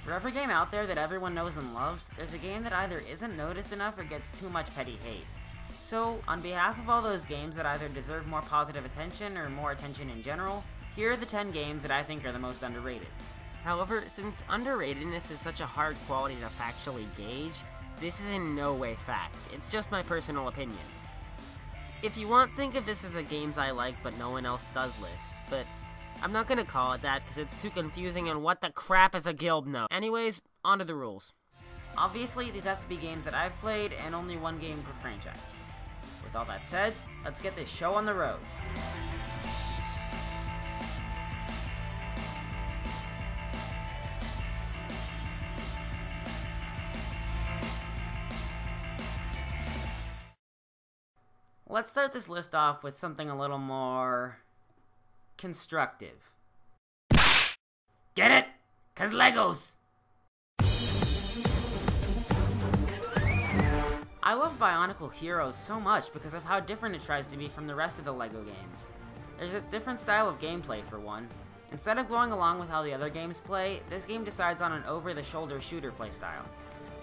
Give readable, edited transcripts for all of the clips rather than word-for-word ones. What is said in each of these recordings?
For every game out there that everyone knows and loves, there's a game that either isn't noticed enough or gets too much petty hate. So, on behalf of all those games that either deserve more positive attention or more attention in general, here are the 10 games that I think are the most underrated. However, since underratedness is such a hard quality to factually gauge, this is in no way fact. It's just my personal opinion. If you want, think of this as a games I like but no one else does list, but I'm not gonna call it that because it's too confusing and what the crap is a guild note. Anyways, on to the rules. Obviously, these have to be games that I've played and only one game per franchise. With all that said, let's get this show on the road. Let's start this list off with something a little more constructive. Get it? 'Cause Legos! I love Bionicle Heroes so much because of how different it tries to be from the rest of the LEGO games. There's its different style of gameplay for one. Instead of going along with how the other games play, this game decides on an over-the-shoulder shooter playstyle.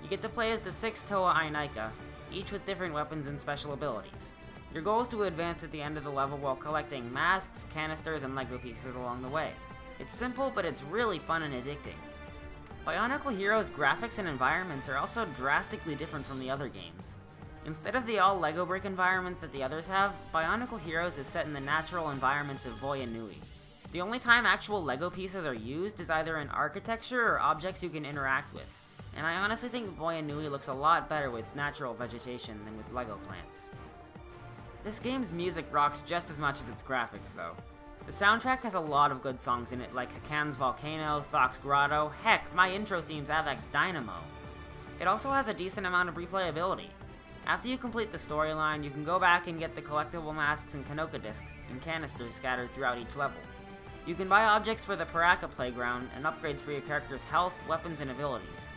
You get to play as the 6 Toa Inika, each with different weapons and special abilities. Your goal is to advance at the end of the level while collecting masks, canisters, and LEGO pieces along the way. It's simple, but it's really fun and addicting. Bionicle Heroes' graphics and environments are also drastically different from the other games. Instead of the all LEGO brick environments that the others have, Bionicle Heroes is set in the natural environments of Voya Nui. The only time actual LEGO pieces are used is either in architecture or objects you can interact with, and I honestly think Voya Nui looks a lot better with natural vegetation than with LEGO plants. This game's music rocks just as much as its graphics, though. The soundtrack has a lot of good songs in it, like Hakan's Volcano, Thok's Grotto, heck, my intro theme's Avak's Dynamo. It also has a decent amount of replayability. After you complete the storyline, you can go back and get the collectible masks and Kanoka discs and canisters scattered throughout each level. You can buy objects for the Paraka playground and upgrades for your character's health, weapons, and abilities.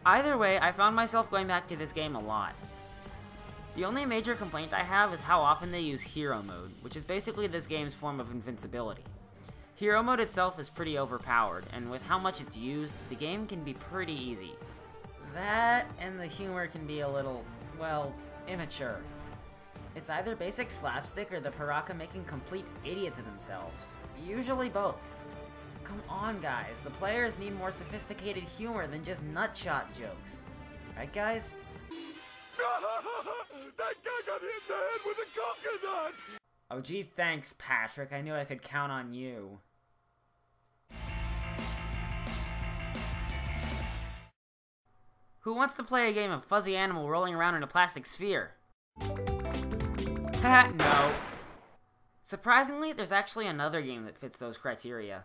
Either way, I found myself going back to this game a lot. The only major complaint I have is how often they use Hero Mode, which is basically this game's form of invincibility. Hero Mode itself is pretty overpowered, and with how much it's used, the game can be pretty easy. That, and the humor can be a little, well, immature. It's either basic slapstick or the Paraka making complete idiots of themselves. Usually both. Come on guys, the players need more sophisticated humor than just nutshot jokes. Right guys? That guy got hit in the head with a coconut! Oh gee, thanks, Patrick. I knew I could count on you. Who wants to play a game of fuzzy animal rolling around in a plastic sphere? Haha, no. Surprisingly, there's actually another game that fits those criteria.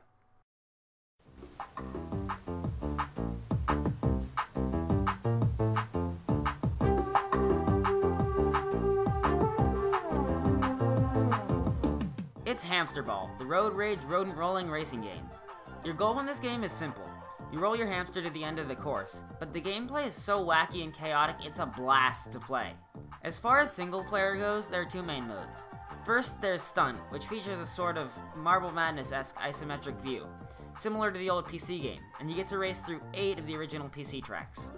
It's Hamster Ball, the road rage rodent rolling racing game. Your goal in this game is simple. You roll your hamster to the end of the course, but the gameplay is so wacky and chaotic it's a blast to play. As far as single player goes, there are two main modes. First, there's Stunt, which features a sort of Marble Madness-esque isometric view, similar to the old PC game, and you get to race through 8 of the original PC tracks.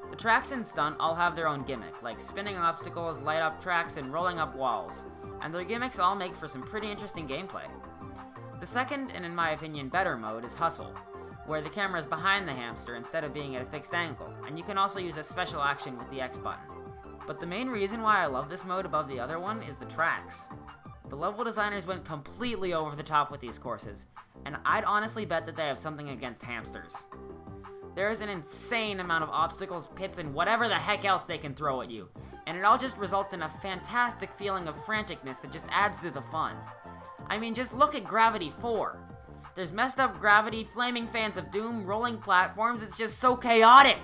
The tracks in Stunt all have their own gimmick, like spinning obstacles, light up tracks, and rolling up walls, and their gimmicks all make for some pretty interesting gameplay. The second, and in my opinion better mode, is Hustle, where the camera is behind the hamster instead of being at a fixed angle, and you can also use a special action with the X button. But the main reason why I love this mode above the other one is the tracks. The level designers went completely over the top with these courses, and I'd honestly bet that they have something against hamsters. There is an insane amount of obstacles, pits, and whatever the heck else they can throw at you, and it all just results in a fantastic feeling of franticness that just adds to the fun. I mean, just look at Gravity 4. There's messed up gravity, flaming fans of doom, rolling platforms, it's just so chaotic!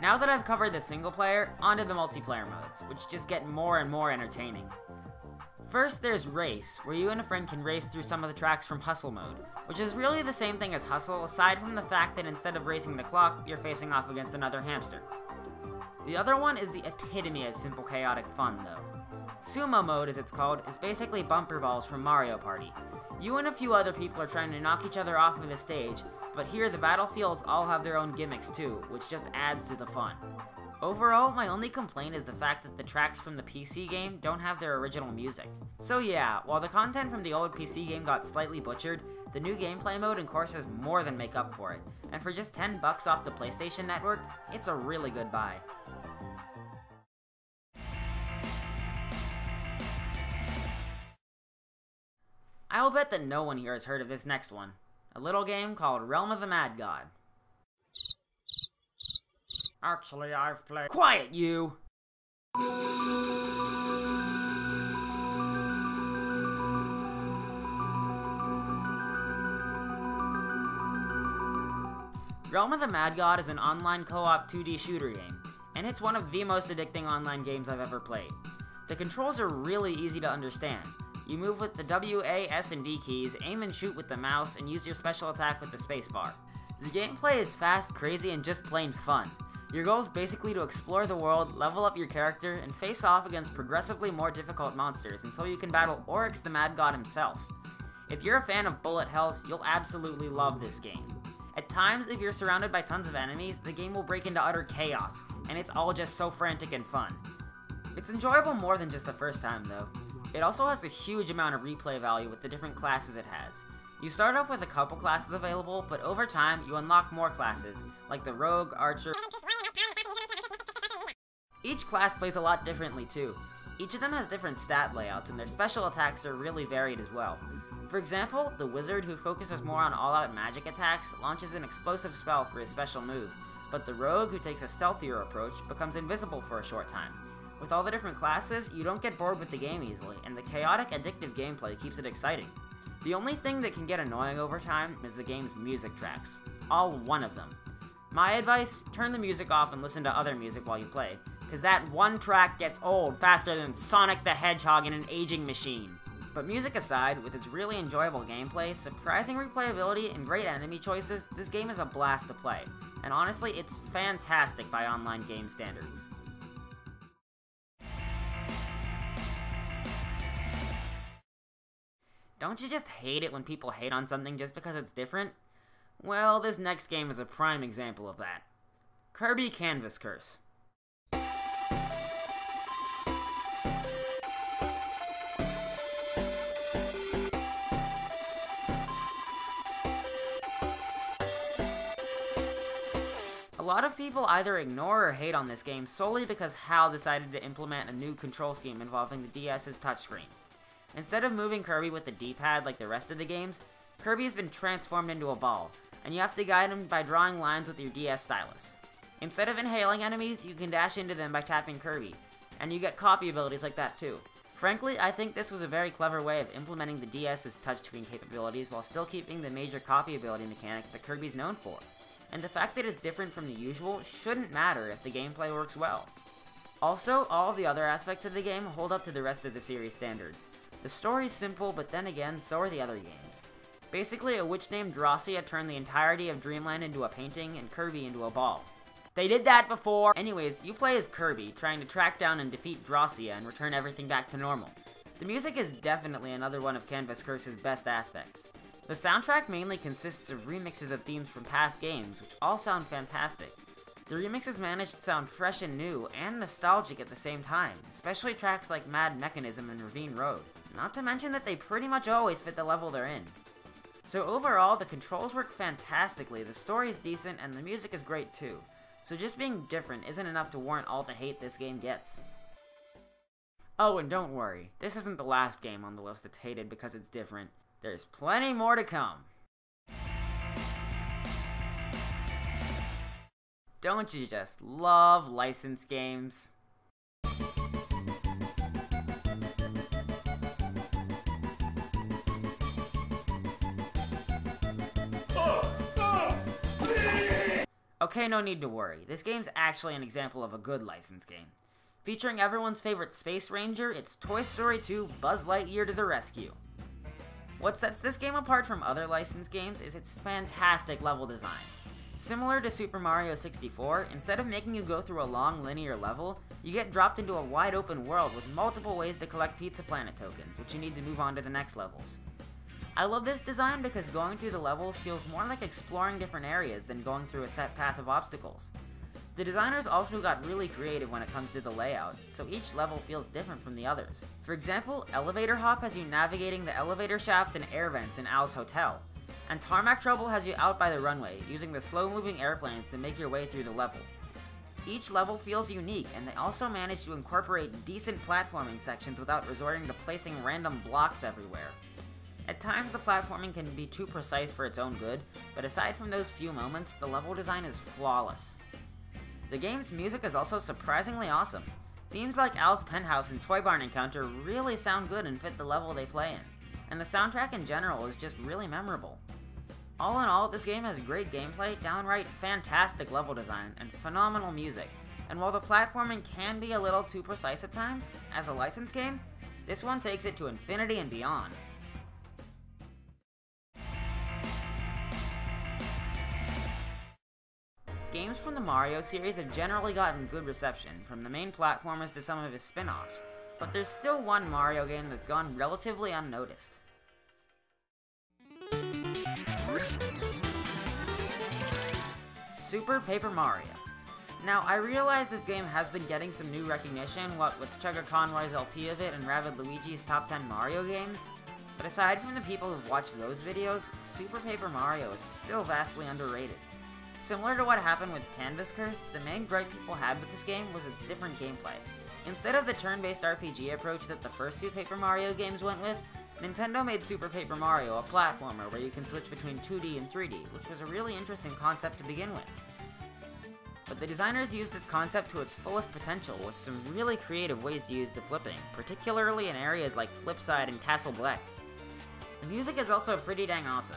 Now that I've covered the single player, onto the multiplayer modes, which just get more and more entertaining. First, there's Race, where you and a friend can race through some of the tracks from Hustle mode, which is really the same thing as Hustle, aside from the fact that instead of racing the clock, you're facing off against another hamster. The other one is the epitome of simple chaotic fun, though. Sumo mode, as it's called, is basically bumper balls from Mario Party. You and a few other people are trying to knock each other off of the stage, but here the battlefields all have their own gimmicks too, which just adds to the fun. Overall, my only complaint is the fact that the tracks from the PC game don't have their original music. So yeah, while the content from the old PC game got slightly butchered, the new gameplay mode and courses more than make up for it, and for just $10 off the PlayStation Network, it's a really good buy. I'll bet that no one here has heard of this next one. A little game called Realm of the Mad God. Actually, I've played. Quiet, you! Realm of the Mad God is an online co-op 2D shooter game, and it's one of the most addicting online games I've ever played. The controls are really easy to understand. You move with the W, A, S, and D keys, aim and shoot with the mouse, and use your special attack with the spacebar. The gameplay is fast, crazy, and just plain fun. Your goal is basically to explore the world, level up your character, and face off against progressively more difficult monsters until you can battle Oryx the Mad God himself. If you're a fan of bullet hells, you'll absolutely love this game. At times, if you're surrounded by tons of enemies, the game will break into utter chaos, and it's all just so frantic and fun. It's enjoyable more than just the first time, though. It also has a huge amount of replay value with the different classes it has. You start off with a couple classes available, but over time, you unlock more classes, like the Rogue, Archer. Each class plays a lot differently too. Each of them has different stat layouts, and their special attacks are really varied as well. For example, the Wizard, who focuses more on all-out magic attacks, launches an explosive spell for his special move, but the Rogue, who takes a stealthier approach, becomes invisible for a short time. With all the different classes, you don't get bored with the game easily, and the chaotic, addictive gameplay keeps it exciting. The only thing that can get annoying over time is the game's music tracks. All one of them. My advice, turn the music off and listen to other music while you play, cause that one track gets old faster than Sonic the Hedgehog in an aging machine. But music aside, with its really enjoyable gameplay, surprising replayability, and great enemy choices, this game is a blast to play. And honestly, it's fantastic by online game standards. Don't you just hate it when people hate on something just because it's different? Well, this next game is a prime example of that. Kirby Canvas Curse. A lot of people either ignore or hate on this game solely because HAL decided to implement a new control scheme involving the DS's touchscreen. Instead of moving Kirby with the D-pad like the rest of the games, Kirby has been transformed into a ball, and you have to guide him by drawing lines with your DS stylus. Instead of inhaling enemies, you can dash into them by tapping Kirby, and you get copy abilities like that too. Frankly, I think this was a very clever way of implementing the DS's touchscreen capabilities while still keeping the major copy ability mechanics that Kirby's known for. And the fact that it's different from the usual shouldn't matter if the gameplay works well. Also, all of the other aspects of the game hold up to the rest of the series standards. The story's simple, but then again, so are the other games. Basically, a witch named Drossia turned the entirety of Dreamland into a painting and Kirby into a ball. They did that before! Anyways, you play as Kirby, trying to track down and defeat Drossia and return everything back to normal. The music is definitely another one of Canvas Curse's best aspects. The soundtrack mainly consists of remixes of themes from past games, which all sound fantastic. The remixes manage to sound fresh and new, and nostalgic at the same time, especially tracks like Mad Mechanism and Ravine Road. Not to mention that they pretty much always fit the level they're in. So overall, the controls work fantastically, the story is decent, and the music is great too. So just being different isn't enough to warrant all the hate this game gets. Oh, and don't worry, this isn't the last game on the list that's hated because it's different. There's plenty more to come. Don't you just love licensed games? Okay, no need to worry. This game's actually an example of a good licensed game. Featuring everyone's favorite Space Ranger, it's Toy Story 2 Buzz Lightyear to the rescue. What sets this game apart from other licensed games is its fantastic level design. Similar to Super Mario 64, instead of making you go through a long linear level, you get dropped into a wide open world with multiple ways to collect Pizza Planet tokens, which you need to move on to the next levels. I love this design because going through the levels feels more like exploring different areas than going through a set path of obstacles. The designers also got really creative when it comes to the layout, so each level feels different from the others. For example, Elevator Hop has you navigating the elevator shaft and air vents in Al's hotel, and Tarmac Trouble has you out by the runway, using the slow-moving airplanes to make your way through the level. Each level feels unique, and they also manage to incorporate decent platforming sections without resorting to placing random blocks everywhere. At times, the platforming can be too precise for its own good, but aside from those few moments, the level design is flawless. The game's music is also surprisingly awesome. Themes like Al's penthouse and Toy Barn encounter really sound good and fit the level they play in, and the soundtrack in general is just really memorable. All in all, this game has great gameplay, downright fantastic level design, and phenomenal music, and while the platforming can be a little too precise at times, as a licensed game, this one takes it to infinity and beyond. Games from the Mario series have generally gotten good reception, from the main platformers to some of his spin-offs, but there's still one Mario game that's gone relatively unnoticed. Super Paper Mario. Now, I realize this game has been getting some new recognition, what with Chugga Conroy's LP of it and Rabbid Luigi's Top 10 Mario games, but aside from the people who've watched those videos, Super Paper Mario is still vastly underrated. Similar to what happened with Canvas Curse, the main gripe people had with this game was its different gameplay. Instead of the turn-based RPG approach that the first two Paper Mario games went with, Nintendo made Super Paper Mario a platformer where you can switch between 2D and 3D, which was a really interesting concept to begin with. But the designers used this concept to its fullest potential with some really creative ways to use the flipping, particularly in areas like Flipside and Castle Black. The music is also pretty dang awesome.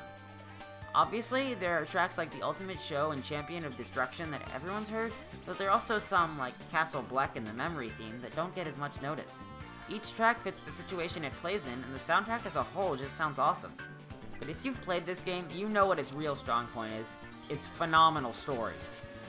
Obviously, there are tracks like The Ultimate Show and Champion of Destruction that everyone's heard, but there are also some, like Castle Black and the Memory theme, that don't get as much notice. Each track fits the situation it plays in, and the soundtrack as a whole just sounds awesome. But if you've played this game, you know what its real strong point is. Its phenomenal story.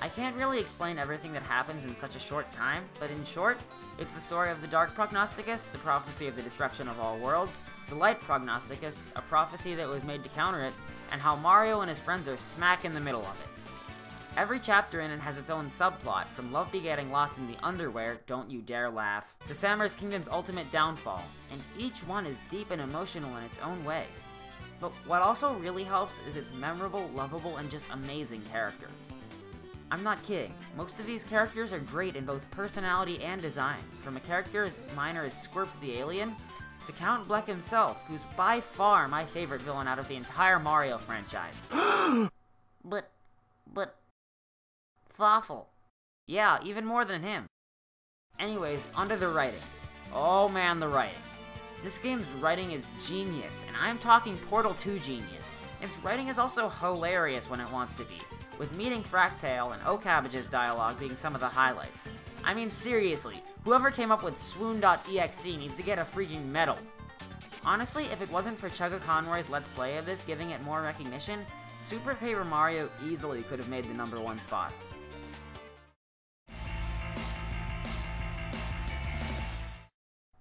I can't really explain everything that happens in such a short time, but in short, it's the story of the Dark Prognosticus, the prophecy of the destruction of all worlds, the Light Prognosticus, a prophecy that was made to counter it, and how Mario and his friends are smack in the middle of it. Every chapter in it has its own subplot, from Love Be Getting Lost in the Underwear, Don't You Dare Laugh, to Sammer's Kingdom's ultimate downfall, and each one is deep and emotional in its own way. But what also really helps is its memorable, lovable, and just amazing characters. I'm not kidding, most of these characters are great in both personality and design, from a character as minor as Squirps the Alien, to Count Bleck himself, who's by far my favorite villain out of the entire Mario franchise. But... Fawful. Yeah, even more than him. Anyways, onto the writing. Oh man, the writing. This game's writing is genius, and I'm talking Portal 2 genius. Its writing is also hilarious when it wants to be, with Meeting Fractale and O'Cabbage's dialogue being some of the highlights. I mean seriously, whoever came up with swoon.exe needs to get a freaking medal. Honestly, if it wasn't for Chugga Conroy's Let's Play of this giving it more recognition, Super Paper Mario easily could have made the #1 spot.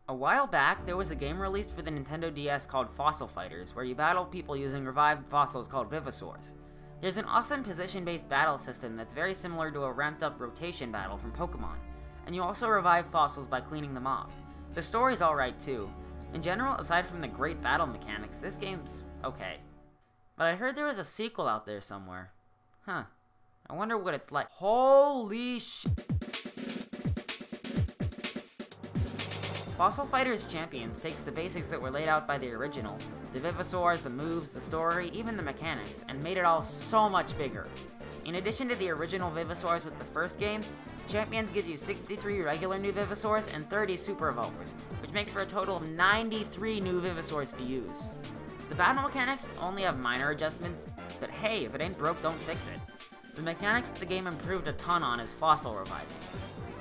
A while back, there was a game released for the Nintendo DS called Fossil Fighters, where you battle people using revived fossils called Vivosaurs. There's an awesome position-based battle system that's very similar to a ramped-up rotation battle from Pokemon, and you also revive fossils by cleaning them off. The story's alright too. In general, aside from the great battle mechanics, this game's okay. But I heard there was a sequel out there somewhere. Huh. I wonder what it's like. Holy sh... Fossil Fighters Champions takes the basics that were laid out by the original, the Vivosaurs, the moves, the story, even the mechanics, and made it all so much bigger. In addition to the original Vivosaurs with the first game, Champions gives you 63 regular new Vivosaurs and 30 Super Evolvers, which makes for a total of 93 new Vivosaurs to use. The battle mechanics only have minor adjustments, but hey, if it ain't broke, don't fix it. The mechanics that the game improved a ton on is fossil reviving.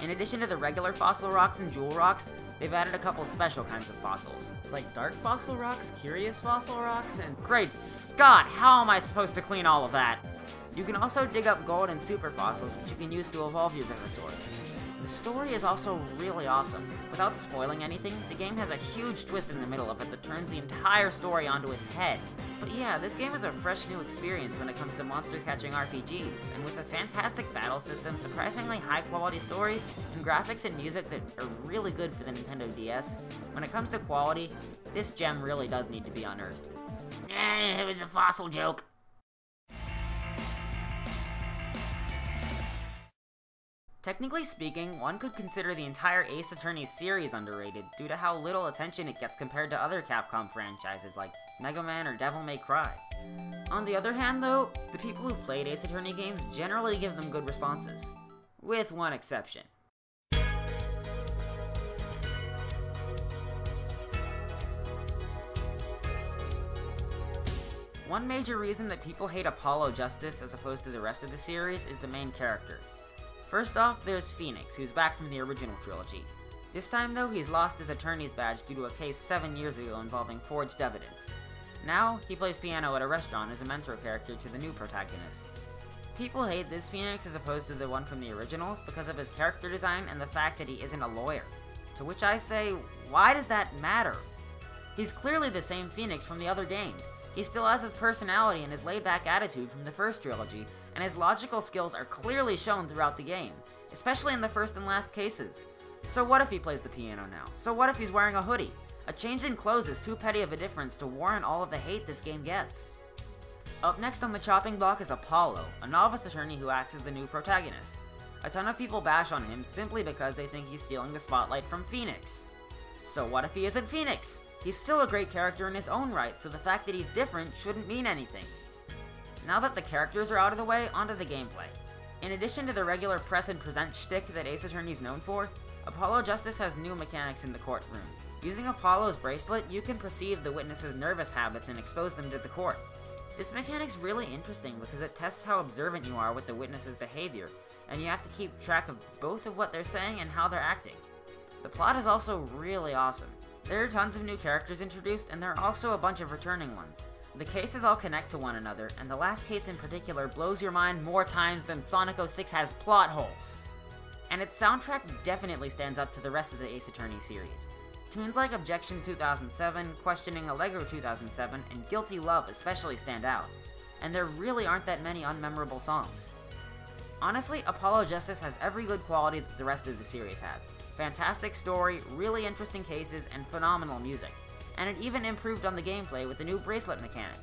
In addition to the regular fossil rocks and jewel rocks, they've added a couple special kinds of fossils, like dark fossil rocks, curious fossil rocks, and... Great Scott, how am I supposed to clean all of that? You can also dig up gold and super fossils, which you can use to evolve your Vivosaurs. The The story is also really awesome. Without spoiling anything, the game has a huge twist in the middle of it that turns the entire story onto its head. But yeah, this game is a fresh new experience when it comes to monster catching RPGs, and with a fantastic battle system, surprisingly high quality story, and graphics and music that are really good for the Nintendo DS, when it comes to quality, this gem really does need to be unearthed. It was a fossil joke. Technically speaking, one could consider the entire Ace Attorney series underrated due to how little attention it gets compared to other Capcom franchises like Mega Man or Devil May Cry. On the other hand though, the people who've played Ace Attorney games generally give them good responses. With one exception. One major reason that people hate Apollo Justice as opposed to the rest of the series is the main characters. First off, there's Phoenix, who's back from the original trilogy. This time though, he's lost his attorney's badge due to a case 7 years ago involving forged evidence. Now, he plays piano at a restaurant as a mentor character to the new protagonist. People hate this Phoenix as opposed to the one from the originals because of his character design and the fact that he isn't a lawyer. To which I say, why does that matter? He's clearly the same Phoenix from the other games. He still has his personality and his laid-back attitude from the first trilogy, and his logical skills are clearly shown throughout the game, especially in the first and last cases. So what if he plays the piano now? So what if he's wearing a hoodie? A change in clothes is too petty of a difference to warrant all of the hate this game gets. Up next on the chopping block is Apollo, a novice attorney who acts as the new protagonist. A ton of people bash on him simply because they think he's stealing the spotlight from Phoenix. So what if he isn't Phoenix? He's still a great character in his own right, so the fact that he's different shouldn't mean anything. Now that the characters are out of the way, onto the gameplay. In addition to the regular press and present shtick that Ace Attorney is known for, Apollo Justice has new mechanics in the courtroom. Using Apollo's bracelet, you can perceive the witness's nervous habits and expose them to the court. This mechanic's really interesting because it tests how observant you are with the witness's behavior, and you have to keep track of both of what they're saying and how they're acting. The plot is also really awesome. There are tons of new characters introduced, and there are also a bunch of returning ones. The cases all connect to one another, and the last case in particular blows your mind more times than Sonic 06 has plot holes. And its soundtrack definitely stands up to the rest of the Ace Attorney series. Tunes like Objection 2007, Questioning Allegro 2007, and Guilty Love especially stand out, and there really aren't that many unmemorable songs. Honestly, Apollo Justice has every good quality that the rest of the series has. Fantastic story, really interesting cases, and phenomenal music. And it even improved on the gameplay with the new bracelet mechanic.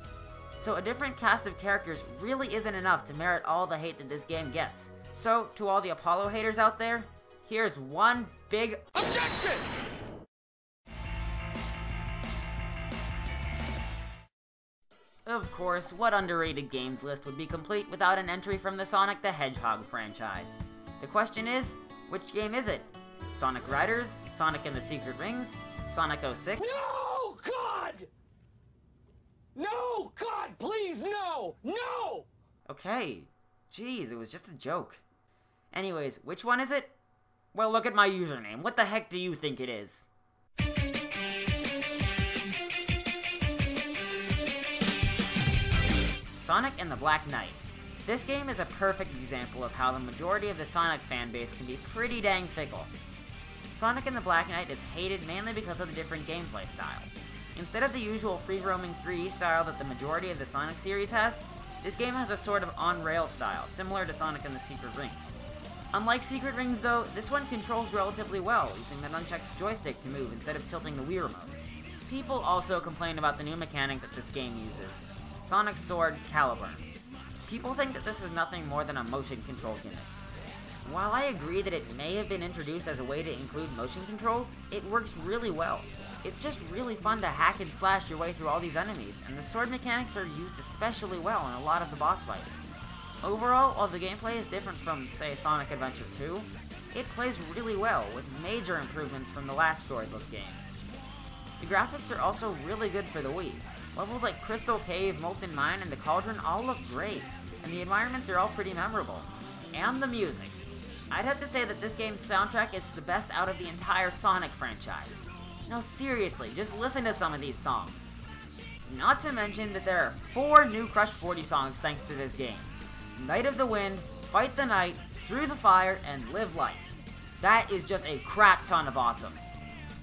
So a different cast of characters really isn't enough to merit all the hate that this game gets. So, to all the Apollo haters out there, here's one big OBJECTION! Of course, what underrated games list would be complete without an entry from the Sonic the Hedgehog franchise? The question is, which game is it? Sonic Riders, Sonic and the Secret Rings, Sonic 06? No, God! No, God, please, no! No! Okay, jeez, it was just a joke. Anyways, which one is it? Well, look at my username. What the heck do you think it is? Sonic and the Black Knight. This game is a perfect example of how the majority of the Sonic fanbase can be pretty dang fickle. Sonic and the Black Knight is hated mainly because of the different gameplay style. Instead of the usual free-roaming 3D style that the majority of the Sonic series has, this game has a sort of on-rail style, similar to Sonic and the Secret Rings. Unlike Secret Rings though, this one controls relatively well, using the nunchuck's joystick to move instead of tilting the Wii remote. People also complain about the new mechanic that this game uses, Sonic's Sword Caliburn. People think that this is nothing more than a motion control gimmick. While I agree that it may have been introduced as a way to include motion controls, it works really well. It's just really fun to hack and slash your way through all these enemies, and the sword mechanics are used especially well in a lot of the boss fights. Overall, while the gameplay is different from, say, Sonic Adventure 2, it plays really well, with major improvements from the last storybook game. The graphics are also really good for the Wii. Levels like Crystal Cave, Molten Mine, and the Cauldron all look great, and the environments are all pretty memorable. And the music. I'd have to say that this game's soundtrack is the best out of the entire Sonic franchise. No, seriously, just listen to some of these songs. Not to mention that there are 4 new Crush 40 songs thanks to this game. Night of the Wind, Fight the Night, Through the Fire, and Live Life. That is just a crap ton of awesome.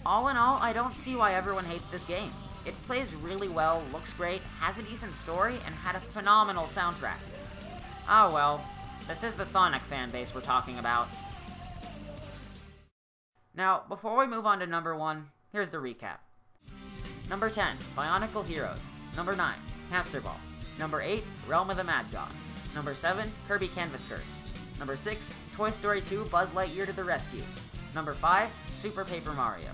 All in all, I don't see why everyone hates this game. It plays really well, looks great, has a decent story, and had a phenomenal soundtrack. Oh well, this is the Sonic fanbase we're talking about. Now, before we move on to number 1, here's the recap. Number 10, Bionicle Heroes. Number 9, Hamster Ball. Number 8, Realm of the Mad God. Number 7, Kirby Canvas Curse. Number 6, Toy Story 2 Buzz Lightyear to the Rescue. Number 5, Super Paper Mario.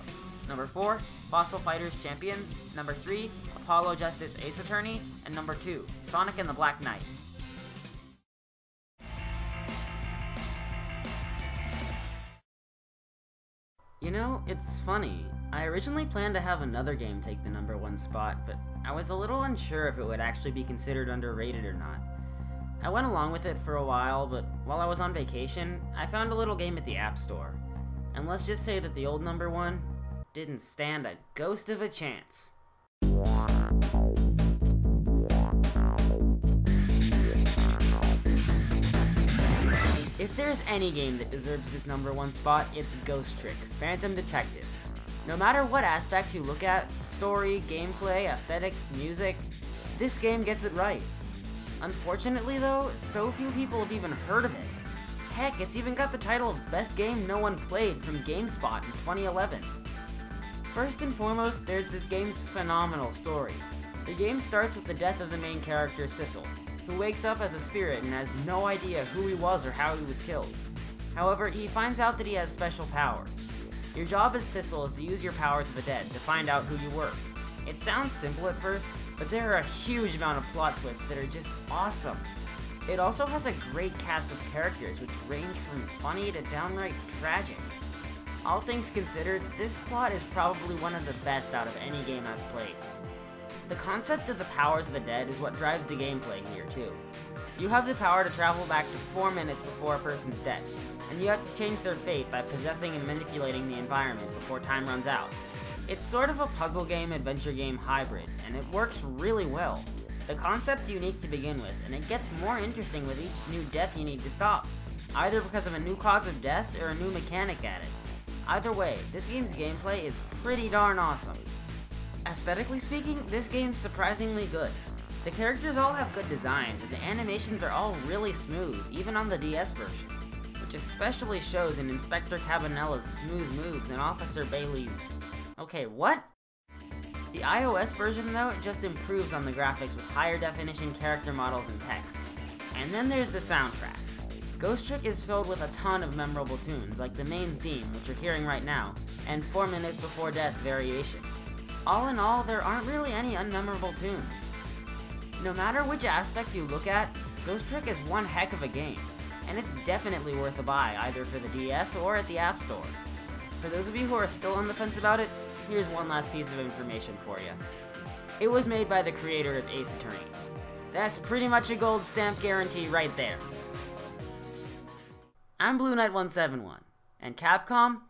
Number 4, Fossil Fighters Champions. Number 3, Apollo Justice Ace Attorney. And number 2, Sonic and the Black Knight. You know, it's funny. I originally planned to have another game take the number 1 spot, but I was a little unsure if it would actually be considered underrated or not. I went along with it for a while, but while I was on vacation, I found a little game at the App Store. And let's just say that the old number 1 didn't stand a ghost of a chance. If there's any game that deserves this number 1 spot, it's Ghost Trick, Phantom Detective. No matter what aspect you look at, story, gameplay, aesthetics, music, this game gets it right. Unfortunately though, so few people have even heard of it. Heck, it's even got the title of Best Game No One Played from GameSpot in 2011. First and foremost, there's this game's phenomenal story. The game starts with the death of the main character, Sissel, who wakes up as a spirit and has no idea who he was or how he was killed. However, he finds out that he has special powers. Your job as Sissel is to use your powers of the dead to find out who you were. It sounds simple at first, but there are a huge amount of plot twists that are just awesome. It also has a great cast of characters which range from funny to downright tragic. All things considered, this plot is probably one of the best out of any game I've played. The concept of the powers of the dead is what drives the gameplay here too. You have the power to travel back to 4 minutes before a person's death, and you have to change their fate by possessing and manipulating the environment before time runs out. It's sort of a puzzle game, adventure game hybrid, and it works really well. The concept's unique to begin with, and it gets more interesting with each new death you need to stop, either because of a new cause of death or a new mechanic added. Either way, this game's gameplay is pretty darn awesome. Aesthetically speaking, this game's surprisingly good. The characters all have good designs, and the animations are all really smooth, even on the DS version, which especially shows in Inspector Cabanella's smooth moves and Officer Bailey's... Okay, what? The iOS version, though, just improves on the graphics with higher definition character models and text. And then there's the soundtrack. Ghost Trick is filled with a ton of memorable tunes, like the main theme, which you're hearing right now, and 4 Minutes Before Death variation. All in all, there aren't really any unmemorable tunes. No matter which aspect you look at, Ghost Trick is one heck of a game, and it's definitely worth a buy either for the DS or at the App Store. For those of you who are still on the fence about it, here's one last piece of information for you. It was made by the creator of Ace Attorney. That's pretty much a gold stamp guarantee right there. I'm Blue Knight 171, and Capcom,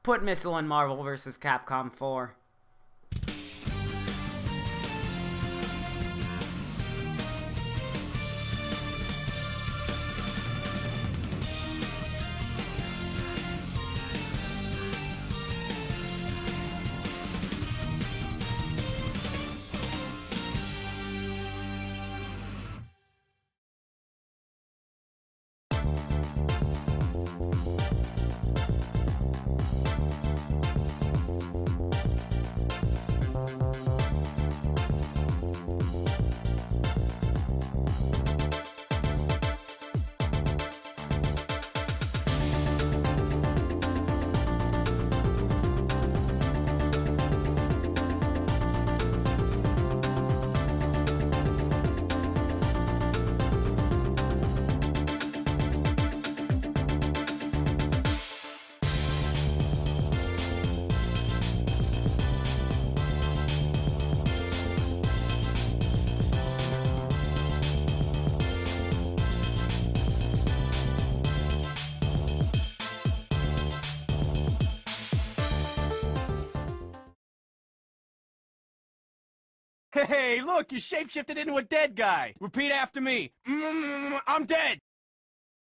put Missile in Marvel vs. Capcom 4. Hey, look, you shapeshifted into a dead guy. Repeat after me. I'm dead.